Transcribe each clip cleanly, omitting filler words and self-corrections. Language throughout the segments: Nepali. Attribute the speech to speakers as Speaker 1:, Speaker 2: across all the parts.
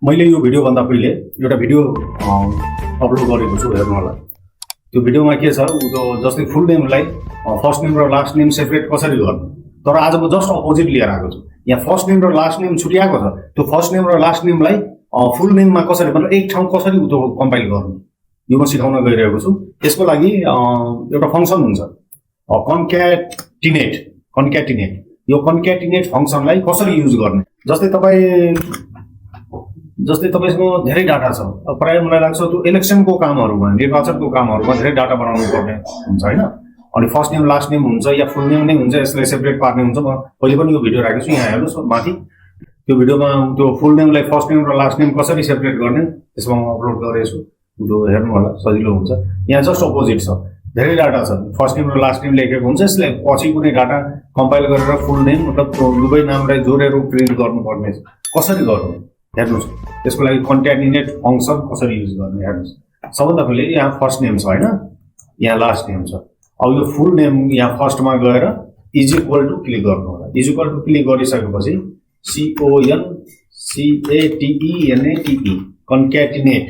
Speaker 1: मैले यो भिडियो भन्दा पहिले एउटा भिडियो अपलोड गरेको छु, हेर्नु होला। त्यो भिडियोमा के छ, जस्तै फुल नेमलाई फर्स्ट नेम र लास्ट नेम सेपरेट कसरी गर्ने, तर आज म जस्ट अपोजिट लिएर आएको छु। यहाँ फर्स्ट नेम र लास्ट नेम छुट्याएको छ, त्यो फर्स्ट नेम र लास्ट नेमलाई फुल नेममा कसरी, मतलब एक ठाउँ कसरी कम्पाइल गर्ने, यो म सिकाउन गइरहेको छु। यसको लागि एउटा फङ्सन हुन्छ कन्क्याटिनेट। यो कन्क्याटिनेट फङ्सनलाई कसरी युज गर्ने, जस्तै तपाईसँग धेरै डाटा छ, प्रायः मलाई लाग्छ त्यो इलेक्सनको कामहरूमा, निर्वाचनको कामहरूमा धेरै डाटा बनाउनु पर्ने हुन्छ हैन। अनि फर्स्ट नेम लास्ट नेम हुन्छ या फुल नेम नै हुन्छ, यसलाई सेपरेट पार्ने हुन्छ। म पहिले पनि यो भिडियो राखेको छु, यहाँ हेर्नुहोस् माथि त्यो भिडियोमा त्यो फुल नेमलाई फर्स्ट नेम र लास्ट नेम कसरी सेपरेट गर्ने त्यसमा म अपलोड गरेको छु, त्यो हेर्नु होला, सजिलो हुन्छ। यहाँ जस्ट अपोजिट छ, धेरै डाटा छ, फर्स्ट नेम र लास्ट नेम लेखेको हुन्छ, यसलाई पछि कुनै डाटा कम्पाइल गरेर फुल नेम मतलब दुवै नामलाई जोडेर प्रिन्ट गर्नुपर्ने कसरी गर्ने हेर्नुहोस्। त्यसको लागि कन्क्याटिनेट फङ्सन कसरी युज गर्ने हेर्नुहोस्। सबभन्दा पहिले यहाँ फर्स्ट नेम छ हैन, यहाँ लास्ट नेम छ। अब यो फुल नेम यहाँ फर्स्टमा गएर इज इक्वल टु क्लिक गर्नु होला। इज इक्वल टु क्लिक गरिसकेपछि CONCATENATE कन्क्याटिनेट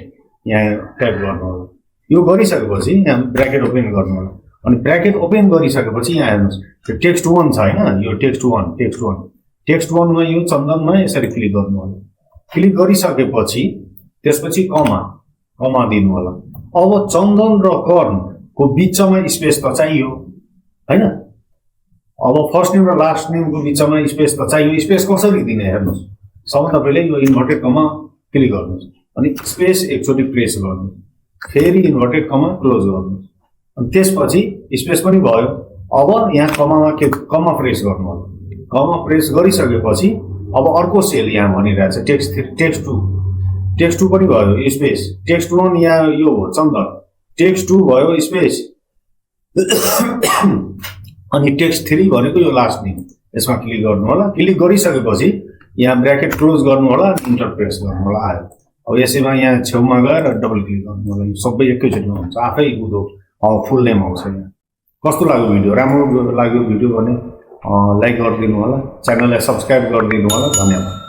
Speaker 1: यहाँ टाइप गर्नु होला। यो गरिसकेपछि यहाँ ब्र्याकेट ओपन गर्नु होला। अनि ब्र्याकेट ओपन गरिसकेपछि यहाँ हेर्नुहोस् यो टेक्स्ट 1 छ हैन, यो टेक्स्ट 1 मा यो चन्दनमा यसरी क्लिक गर्नु होला। क्लिक गरिसकेपछि त्यसपछि कमा दिनु होला। अब चन्दन र कर्ण को बीचमा स्पेस त चाहियो हैन। अब फर्स्ट नेम र लास्ट नेमको बीचमा स्पेस त चाहियो। स्पेस कसरी दिने हेर्नुहोस्। सबभन्दा पहिले यो इन्भर्टेड कमा क्लिक गर्नुहोस्, अनि स्पेस एकचोटि प्रेस गर्नुहोस्, फेरि इन्भर्टेड कमा क्लोज गर्नुहोस्, अनि त्यसपछि स्पेस पनि भयो। अब यहाँ कमा प्रेस गर्नु होला। कमा प्रेस गरिसकेपछि अब अर्को सेल यहाँ भनिरहेछ टेक्स्ट 2 पनि भयो स्पेस। टेक्स्ट 1 यहाँ यो हो चन्दन, टेक्स्ट 2 भयो स्पेस, अनि टेक्स्ट 3 भनेको यो लास्ट नेम, यसमा क्लिक गर्नु होला। क्लिक गरिसकेपछि यहाँ ब्र्याकेट क्लोज गर्नु होला, इन्टर प्रेस गर्नु होला, आयो। अब यसैमा यहाँ छेउमा गएर डबल क्लिक गर्नु होला। यो सबै एकैचोटिमा हुन्छ, आफै फुल नेम आउँछ। यहाँ कस्तो लाग्यो भिडियो, राम्रो लाग्यो भिडियो भने लाइक गरिदिनु होला, च्यानललाई सब्सक्राइब गरिदिनु होला। धन्यवाद।